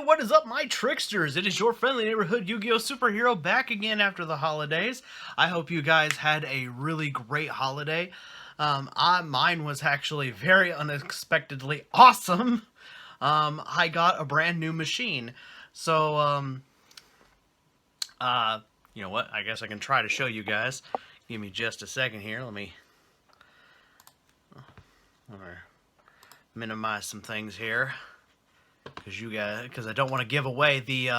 what is up, my tricksters? It is your friendly neighborhood Yu-Gi-Oh! Superhero back again after the holidays. I hope you guys had a really great holiday. Mine was actually very unexpectedly awesome. I got a brand new machine. So, you know what? I guess I can try to show you guys. Give me just a second here. Let me minimize some things here. Because I don't want to give away the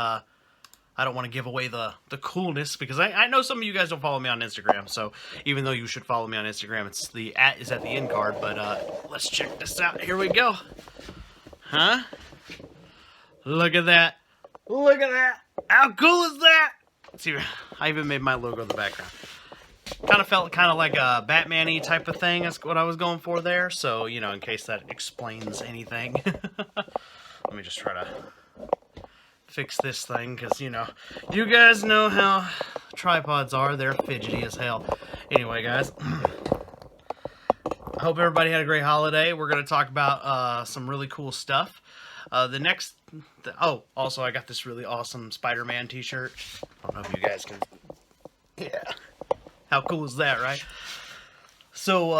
the coolness, because I know some of you guys don't follow me on Instagram, so even though you should follow me on Instagram, it's the @ is at the end card. But let's check this out. Here we go. Huh? Look at that. Look at that. How cool is that? Let's see, I even made my logo in the background. Kind of felt like a Batman-y type of thing. That's what I was going for there. So, you know, in case that explains anything. Let me just try to fix this thing, because, you know, you guys know how tripods are. They're fidgety as hell. Anyway, guys, I hope everybody had a great holiday. We're going to talk about some really cool stuff. Oh, also, I got this really awesome Spider-Man t-shirt. I don't know if you guys can... Yeah. How cool is that, right? So,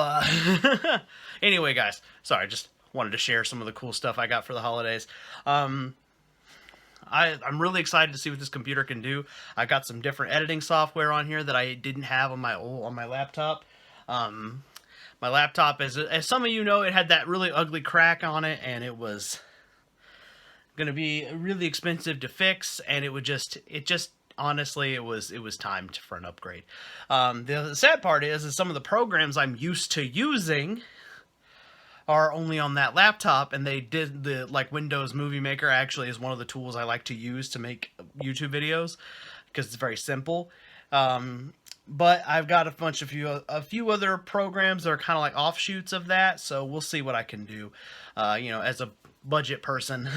anyway, guys, sorry, just wanted to share some of the cool stuff I got for the holidays. I'm really excited to see what this computer can do. I got some different editing software on here that I didn't have on my laptop. My laptop, as some of you know, it had that really ugly crack on it, and it was going to be really expensive to fix, and honestly, it was time for an upgrade. The sad part is some of the programs I'm used to using are only on that laptop, and they did Windows Movie Maker actually is one of the tools I like to use to make YouTube videos, because it's very simple. But I've got a few other programs that are kind of like offshoots of that, so we'll see what I can do. You know, as a budget person,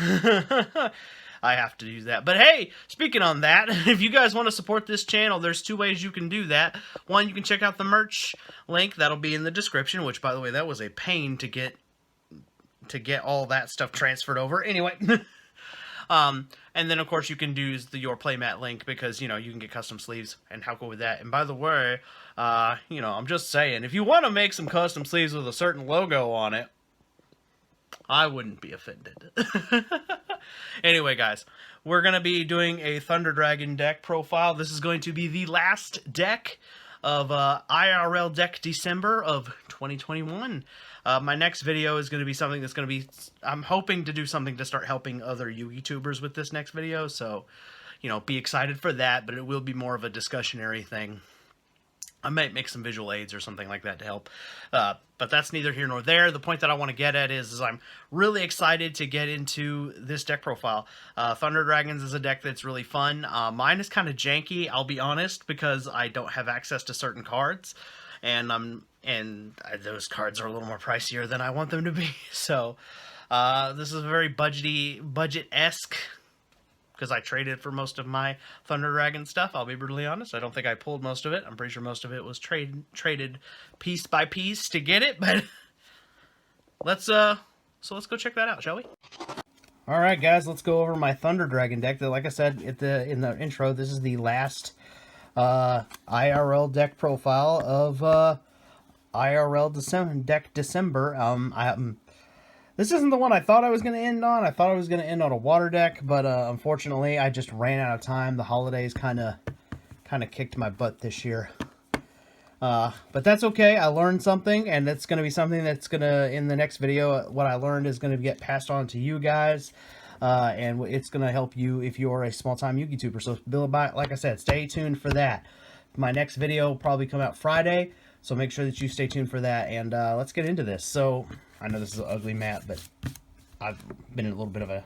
I have to do that. But hey, speaking on that, if you guys want to support this channel, there's two ways you can do that. One, you can check out the merch link. That'll be in the description, which, by the way, that was a pain to get all that stuff transferred over. Anyway. And then, of course, you can do the Your Playmat link, because, you know, you can get custom sleeves, and how cool with that. And by the way, you know, I'm just saying, if you want to make some custom sleeves with a certain logo on it, I wouldn't be offended. Anyway, guys, we're going to be doing a Thunder Dragon deck profile. This is going to be the last deck of IRL deck December of 2021. My next video is going to be something that's going to be... I'm hoping to do something to start helping other YouTubers with this next video, so, you know, be excited for that, but it will be more of a discussionary thing. I might make some visual aids or something like that to help, but that's neither here nor there. The point that I want to get at is I'm really excited to get into this deck profile. Thunder Dragons is a deck that's really fun. Mine is kind of janky, I'll be honest, because I don't have access to certain cards, and those cards are a little more pricier than I want them to be. So this is a very budget-esque, because I traded for most of my Thunder Dragon stuff. I'll be brutally honest. I don't think I pulled most of it. I'm pretty sure most of it was traded piece by piece to get it. But let's go check that out, shall we? All right, guys, let's go over my Thunder Dragon deck. Like I said in the intro, this is the last IRL deck profile of IRL December. This isn't the one I thought I was going to end on. I thought I was going to end on a water deck, but unfortunately, I just ran out of time. The holidays kind of kicked my butt this year. But that's okay. I learned something, and it's going to be something that's going to, in the next video, what I learned is going to get passed on to you guys, and it's going to help you if you're a small-time YouTuber. So, like I said, stay tuned for that. My next video will probably come out Friday, so make sure that you stay tuned for that, and let's get into this. So, I know this is an ugly mat, but I've been in a little bit of a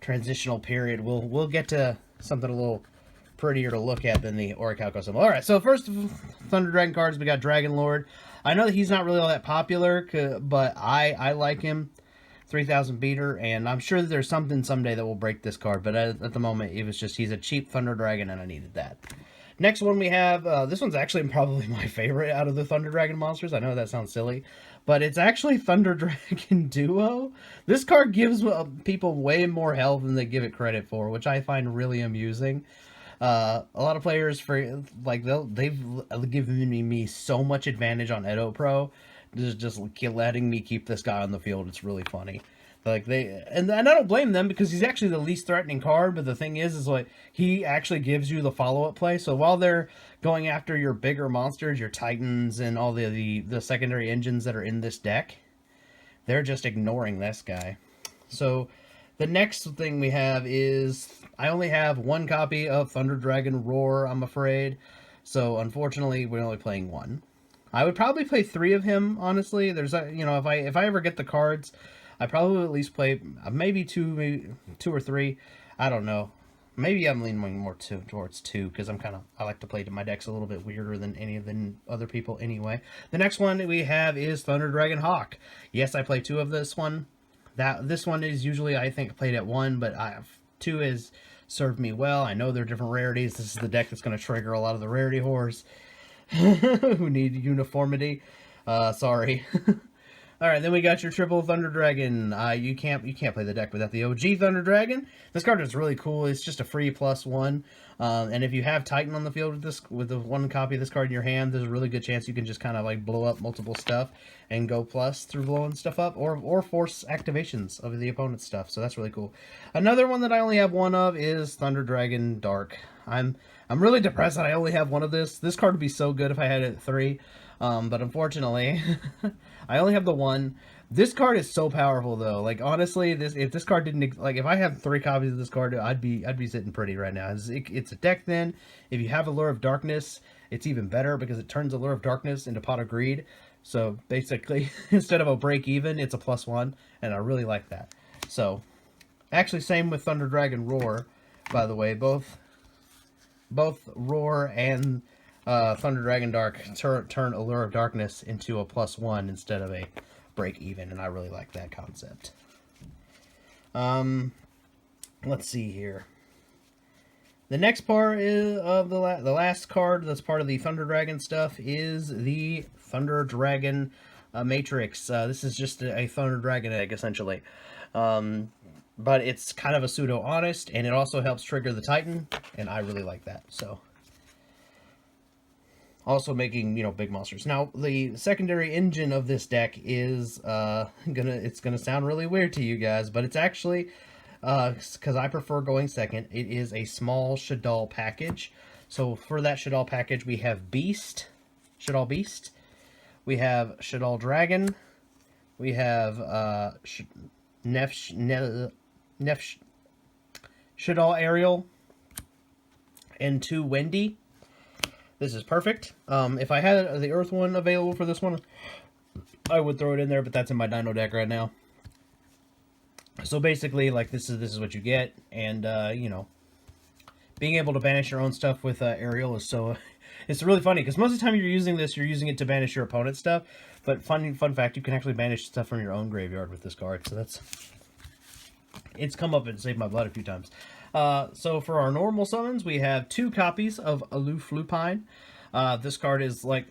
transitional period. We'll get to something a little prettier to look at than the Orichalco symbol. All right, so first Thunder Dragon cards, we got Dragon Lord. I know that he's not really all that popular, but I like him. 3,000 beater, and I'm sure that there's something someday that will break this card, but at the moment, it was just, he's a cheap Thunder Dragon, and I needed that. Next one we have, this one's actually probably my favorite out of the Thunder Dragon monsters. I know that sounds silly, but it's actually Thunder Dragon Duo. This card gives people way more health than they give it credit for, which I find really amusing. A lot of players they've given me so much advantage on Edo Pro, just letting me keep this guy on the field. It's really funny. And I don't blame them because he's actually the least threatening card. But the thing is like he actually gives you the follow-up play. So while they're going after your bigger monsters, your Titans, and all the secondary engines that are in this deck, they're just ignoring this guy. So the next thing we have is I only have one copy of Thunder Dragon Roar, I'm afraid. So unfortunately, we're only playing one. I would probably play 3 of him, honestly. There's if I ever get the cards, I probably at least play maybe two or 3. I don't know. Maybe I'm leaning more towards 2 because I like to play my decks a little bit weirder than any of the other people anyway. The next one we have is Thunder Dragon Hawk. Yes, I play 2 of this one. This one is usually, I think, played at 1, but 2 has served me well. I know they're different rarities. This is the deck that's going to trigger a lot of the rarity whores who need uniformity. Sorry. All right, then we got your triple Thunder Dragon. You can't play the deck without the OG Thunder Dragon. This card is really cool. It's just a free +1. And if you have Titan on the field with the one copy of this card in your hand, there's a really good chance you can just kind of like blow up multiple stuff and go plus through blowing stuff up, or force activations of the opponent's stuff. So that's really cool. Another one that I only have one of is Thunder Dragon Dark. I'm really depressed that I only have one of this. This card would be so good if I had it at 3. But unfortunately, I only have the one. This card is so powerful, though. Like, honestly, if this card didn't... Like, if I had 3 copies of this card, I'd be sitting pretty right now. It's a deck, then. If you have Allure of Darkness, it's even better because it turns Allure of Darkness into Pot of Greed. So, basically, instead of a break-even, it's a +1, and I really like that. So, actually, same with Thunder Dragon Roar, by the way. Both Roar and... Thunder Dragon Dark turn Allure of Darkness into a +1 instead of a break even, and I really like that concept. Let's see here. The next part of the last card that's part of the Thunder Dragon stuff is the Thunder Dragon Matrix. This is just a Thunder Dragon egg, essentially. But it's kind of a pseudo-honest, and it also helps trigger the Titan, and I really like that, so... Also making, big monsters. Now, the secondary engine of this deck is it's gonna sound really weird to you guys, but it's actually, because I prefer going second, it is a small Shaddoll package. So for that Shaddoll package, we have Shaddoll Beast, we have Shaddoll Dragon, we have Shaddoll Ariel, and 2 Wendy. This is perfect. If I had the Earth one available for this one, I would throw it in there, but that's in my Dino deck right now. So basically, like, this is what you get, and being able to banish your own stuff with Ariel is so... It's really funny, because most of the time you're using this, you're using it to banish your opponent's stuff, but fun fact, you can actually banish stuff from your own graveyard with this card, so that's... It's come up and saved my blood a few times. So for our normal summons, we have 2 copies of Aloof Lupine. This card is like,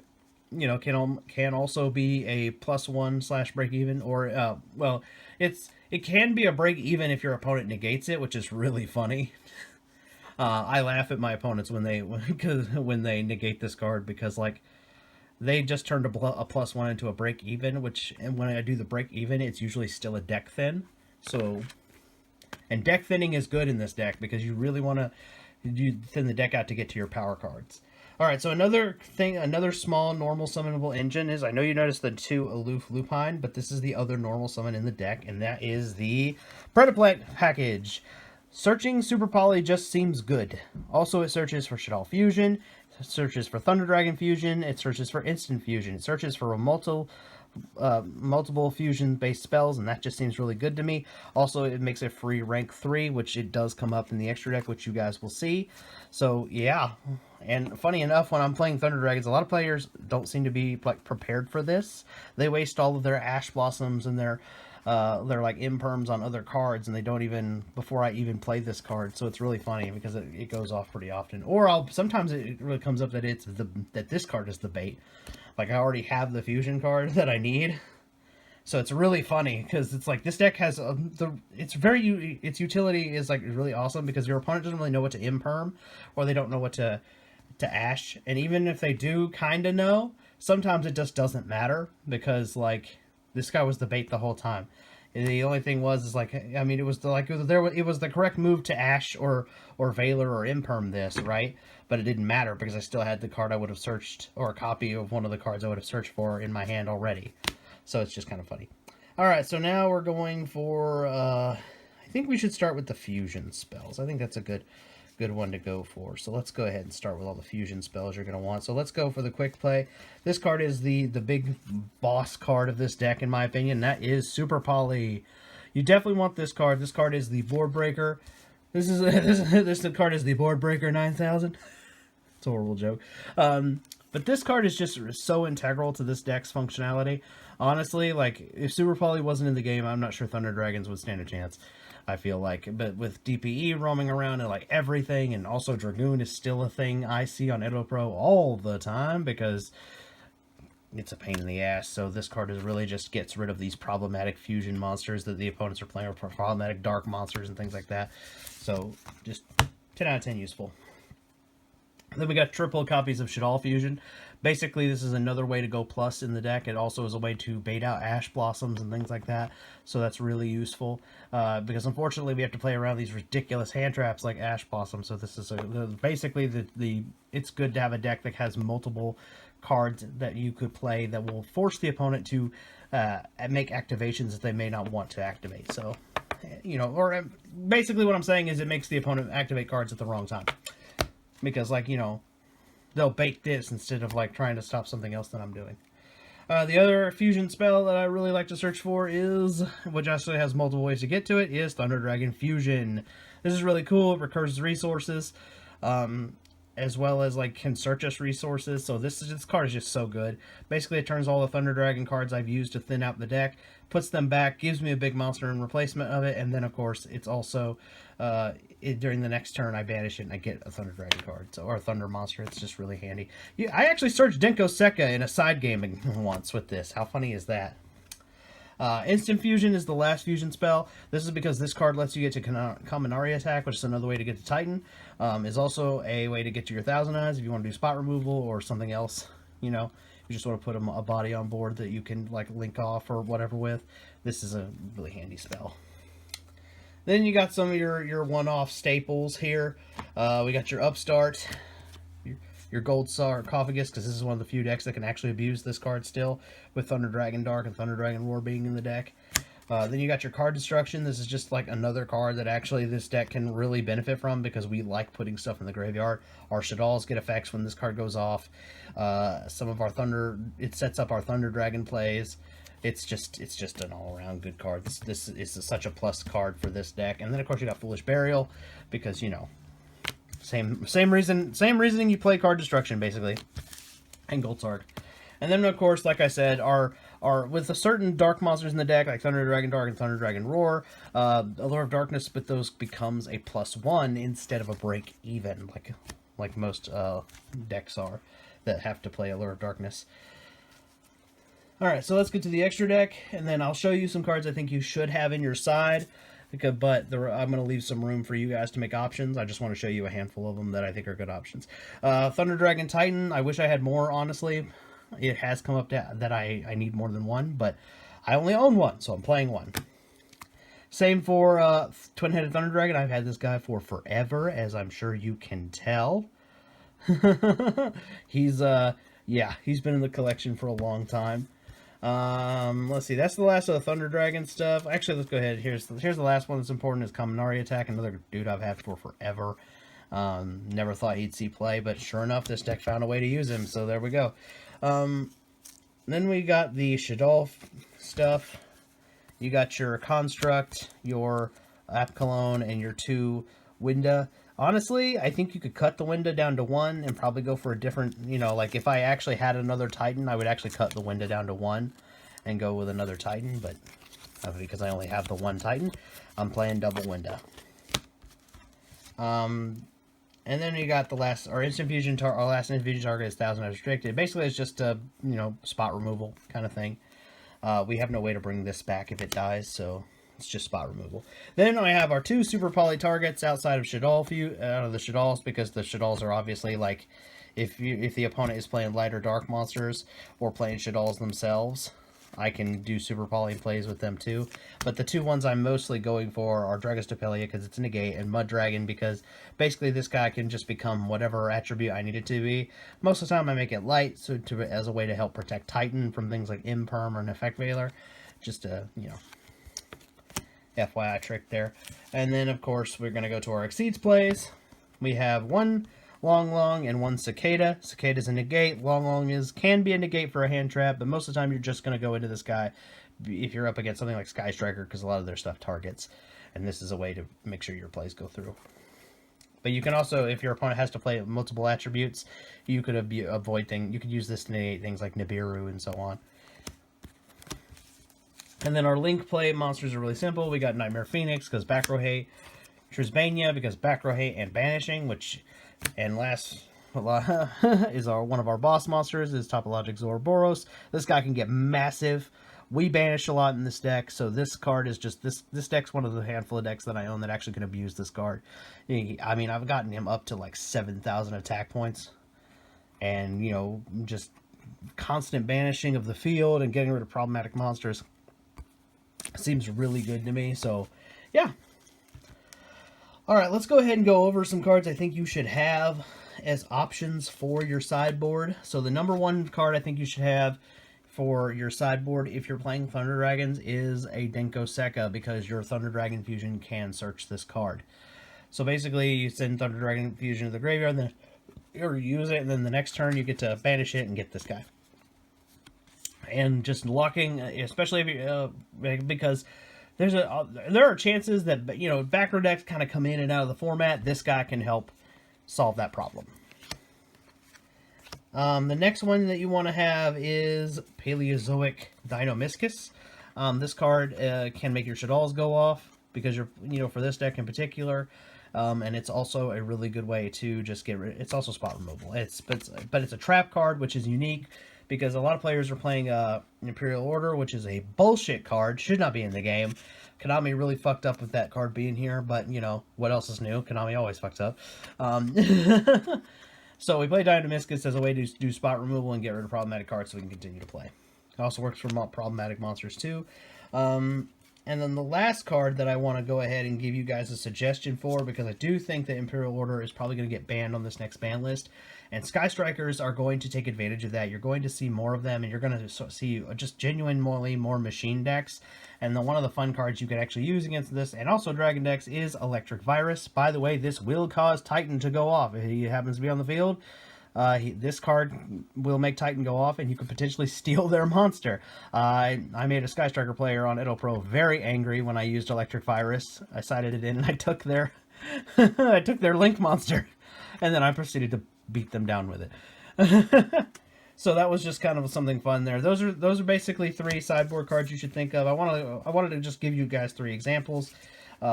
can also be a +1 / break even, or well, it can be a break even if your opponent negates it, which is really funny. I laugh at my opponents when they negate this card because like they just turned a +1 into a break even, and when I do the break even, it's usually still a deck thin. So. And deck thinning is good in this deck because you really want to thin the deck out to get to your power cards. Alright, so another small normal summonable engine is, I know you noticed the 2 Aloof Lupine, but this is the other normal summon in the deck, and that is the Predaplant package. Searching Super Poly just seems good. Also, it searches for Shaddoll Fusion, it searches for Thunder Dragon Fusion, it searches for Instant Fusion, it searches for multiple fusion-based spells, and that just seems really good to me. Also, it makes it free rank 3, which it does come up in the extra deck, which you guys will see. So, yeah. And funny enough, when I'm playing Thunder Dragons, a lot of players don't seem to be like prepared for this. They waste all of their Ash Blossoms and their like imperms on other cards, and they don't even, before I even play this card. So it's really funny because it goes off pretty often. Or sometimes it really comes up that that this card is the bait. Like, I already have the fusion card that I need, So it's really funny because it's like this deck has its utility is like really awesome because your opponent doesn't really know what to imperm, or they don't know what to ash, and even if they do kind of know, sometimes it just doesn't matter because like this guy was the bait the whole time. And the only thing was is like, I mean, it was the correct move to ash or Valor or imperm this, right? But it didn't matter because I still had the card I would have searched, or a copy of one of the cards I would have searched for in my hand already. So it's just kind of funny. All right, so now we're going for I think we should start with the fusion spells. I think that's a good one to go for. So let's go ahead and start with all the fusion spells you're going to want. So let's go for the quick play. This card is the big boss card of this deck, in my opinion. That is Super Poly. You definitely want this card. This card is the Board Breaker. This card is the Board Breaker 9000. It's a horrible joke. But this card is just so integral to this deck's functionality. Honestly, like, if Super Poly wasn't in the game, I'm not sure Thunder Dragons would stand a chance, I feel like. But with DPE roaming around and, like, everything, and also Dragoon is still a thing I see on Edo Pro all the time because it's a pain in the ass. So this card is really just gets rid of these problematic fusion monsters that the opponents are playing, or problematic dark monsters and things like that. So just 10 out of 10 useful. Then we got triple copies of Shaddoll Fusion. Basically, this is another way to go plus in the deck. It also is a way to bait out Ash Blossoms and things like that. So that's really useful. Because unfortunately, we have to play around these ridiculous hand traps like Ash Blossom. So this is basically it's good to have a deck that has multiple cards that you could play that will force the opponent to make activations that they may not want to activate. So, you know, or basically what I'm saying is it makes the opponent activate cards at the wrong time. Because, like, you know, they'll bait this instead of, like, trying to stop something else that I'm doing. The other fusion spell that I really like to search for is, which actually has multiple ways to get to it, is Thunder Dragon Fusion. This is really cool. It recurs resources, as well as, like, can search us resources. So this card is just so good. Basically, it turns all the Thunder Dragon cards I've used to thin out the deck, puts them back, gives me a big monster in replacement of it, and then, of course, it's also... during the next turn, I banish it and I get a Thunder Dragon card, or a Thunder monster. It's just really handy. Yeah, I actually searched Denko Sekka in a side game once with this. How funny is that? Instant Fusion is the last fusion spell. This is because this card lets you get to Kaminari attack, which is another way to get to Titan. Is also a way to get to your Thousand Eyes if you want to do spot removal or something else. You know, you just want to put a body on board that you can, like, link off or whatever with. This is a really handy spell. Then you got some of your one-off staples here. We got your Upstart, your Gold Sarcophagus, because this is one of the few decks that can actually abuse this card still, with Thunder Dragon Dark and Thunder Dragon Roar being in the deck. Then you got your Card Destruction. This is just like another card that actually this deck can really benefit from because we like putting stuff in the graveyard. Our Shaddolls get effects when this card goes off. Some of our it sets up our Thunder Dragon plays. It's just an all-around good card. This is such a plus card for this deck. And then, of course, you got Foolish Burial because, you know, same reasoning you play Card Destruction, basically, and Gold Sarg. And then, of course, like I said, our with a certain dark monsters in the deck, like Thunder Dragon Dark and Thunder Dragon Roar, Allure of Darkness with those becomes a +1 instead of a break even, like most decks are that have to play Allure of Darkness. Alright, so let's get to the extra deck, and then I'll show you some cards I think you should have in your side, but I'm going to leave some room for you guys to make options. I just want to show you a handful of them that I think are good options. Thunder Dragon Titan, I wish I had more, honestly. It has come up that I need more than one, but I only own one, so I'm playing one. Same for Twin-Headed Thunder Dragon. I've had this guy for forever, as I'm sure you can tell. He's been in the collection for a long time. Let's see, that's the last of the Thunder Dragon stuff. Actually, let's go ahead. Here's the last one that's important is Kaminari Attack, another dude I've had for forever. Never thought he'd see play, but sure enough, this deck found a way to use him, so there we go. Then we got the Shaddoll stuff. You got your Construct, your Apkalone, and your 2 Winda. Honestly, I think you could cut the Winda down to 1 and probably go for a different, you know, like if I actually had another Titan, I would actually cut the Winda down to 1 and go with another Titan, but because I only have the 1 Titan, I'm playing double Winda. And then you got the last, our instant fusion last instant fusion target is 1,000 as restricted. Basically, it's just a, you know, spot removal kind of thing. We have no way to bring this back if it dies, so it's just spot removal. Then I have our 2 super poly targets outside of Shaddoll out of the Shaddolls, because the Shaddolls are obviously like, if the opponent is playing light or dark monsters or playing Shaddolls themselves, I can do super poly plays with them too. But the 2 ones I'm mostly going for are Dragostopelia, because it's a negate, and Mud Dragon, because basically this guy can just become whatever attribute I need it to be. Most of the time I make it light, so as a way to help protect Titan from things like Imperm or an Effect Veiler. Just a, you know, FYI trick there. And then, of course, we're going to go to our Exceeds plays. We have 1 Long and 1 Cicada. Cicada's a negate. Long can be a negate for a hand trap, but most of the time you're just going to go into this guy if you're up against something like Sky Striker, because a lot of their stuff targets. And this is a way to make sure your plays go through. But you can also, if your opponent has to play multiple attributes, you could avoid things. You could use this to negate things like Nibiru and so on. And then our link play monsters are really simple. We got Nightmare Phoenix because back row hate, Trisbania because back row hate and banishing, and last is one of our boss monsters is Topologic Zoroboros. This guy can get massive. We banish a lot in this deck, so this card is just this deck's one of the handful of decks that I own that actually can abuse this card. I mean, I've gotten him up to like 7,000 attack points, and you know, just constant banishing of the field and getting rid of problematic monsters seems really good to me. So yeah, all right, let's go ahead and go over some cards I think you should have as options for your sideboard. So the number 1 card I think you should have for your sideboard if you're playing Thunder Dragons is a Denko Sekka, because your Thunder Dragon Fusion can search this card. So basically you send Thunder Dragon Fusion to the graveyard, then you use it, and then the next turn you get to banish it and get this guy. And just locking, especially if you, because there are chances that, you know, back row decks kind of come in and out of the format. This guy can help solve that problem. The next one that you want to have is Paleozoic Dinomischus. This card can make your Shaddolls go off, because you're, you know, for this deck in particular. And it's also a really good way to just get rid. It's also spot removal. But it's a trap card, which is unique, because a lot of players are playing Imperial Order, which is a bullshit card, should not be in the game. Konami really fucked up with that card being here, but, you know, what else is new? Konami always fucks up. So we play Dinomischus as a way to do spot removal and get rid of problematic cards so we can continue to play. It also works for problematic monsters too. And then the last card that I want to go ahead and give you guys a suggestion for, because I do think that Imperial Order is probably going to get banned on this next ban list, and Sky Strikers are going to take advantage of that. You're going to see more of them, and you're going to see just genuinely more machine decks. And one of the fun cards you can actually use against this, and also Dragon decks, is Electric Virus. By the way, this will cause Titan to go off. If he happens to be on the field, this card will make Titan go off, and you could potentially steal their monster. I made a Sky Striker player on Edo Pro very angry when I used Electric Virus. I sided it in, and I took their I took their Link monster, and then I proceeded to beat them down with it. So that was just kind of something fun there. Those are basically 3 sideboard cards you should think of. I wanted to just give you guys 3 examples.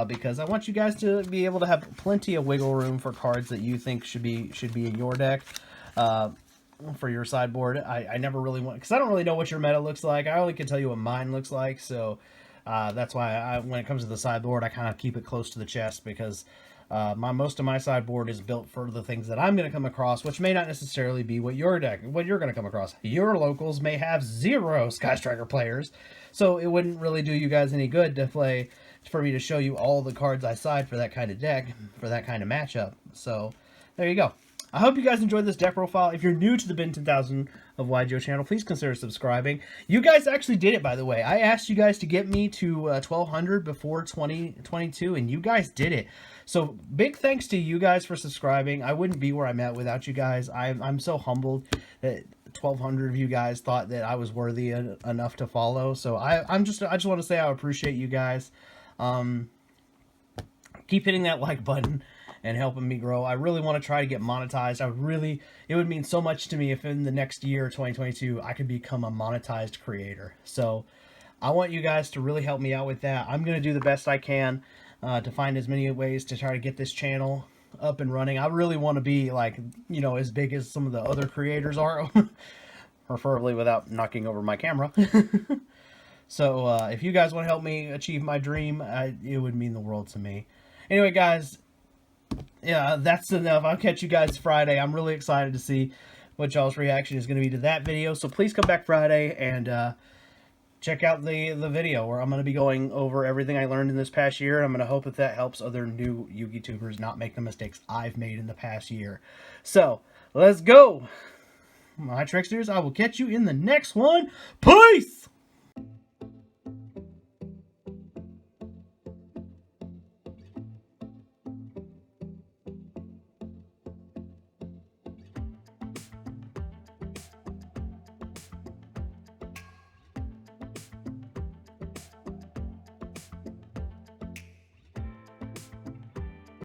Because I want you guys to be able to have plenty of wiggle room for cards that you think should be in your deck for your sideboard. I never really want, because I don't really know what your meta looks like. I only can tell you what mine looks like. So that's why when it comes to the sideboard, I kind of keep it close to the chest, because most of my sideboard is built for the things that I'm going to come across, which may not necessarily be what you're going to come across. Your locals may have 0 Sky Striker players, so it wouldn't really do you guys any good for me to show you all the cards I side for that kind of deck, for that kind of matchup. So there you go. I hope you guys enjoyed this deck profile. If you're new to the Bin 10,000 of yugioh channel, please consider subscribing. You guys actually did it, by the way. I asked you guys to get me to 1,200 before 2022, and you guys did it. So big thanks to you guys for subscribing. I wouldn't be where I'm at without you guys. I'm so humbled that 1,200 of you guys thought that I was worthy enough to follow. So I just want to say I appreciate you guys. Keep hitting that like button and helping me grow. I really want to try to get monetized. It would mean so much to me if in the next year, 2022, I could become a monetized creator. So I want you guys to really help me out with that. I'm going to do the best I can to find as many ways to try to get this channel up and running. I really want to be like, you know, as big as some of the other creators are, preferably without knocking over my camera. So if you guys want to help me achieve my dream, it would mean the world to me. Anyway, guys, yeah, that's enough. I'll catch you guys Friday. I'm really excited to see what y'all's reaction is going to be to that video. So please come back Friday and check out the video where I'm going to be going over everything I learned in this past year. I'm going to hope that helps other new YouTubers not make the mistakes I've made in the past year. So let's go, my tricksters. I will catch you in the next one. Peace.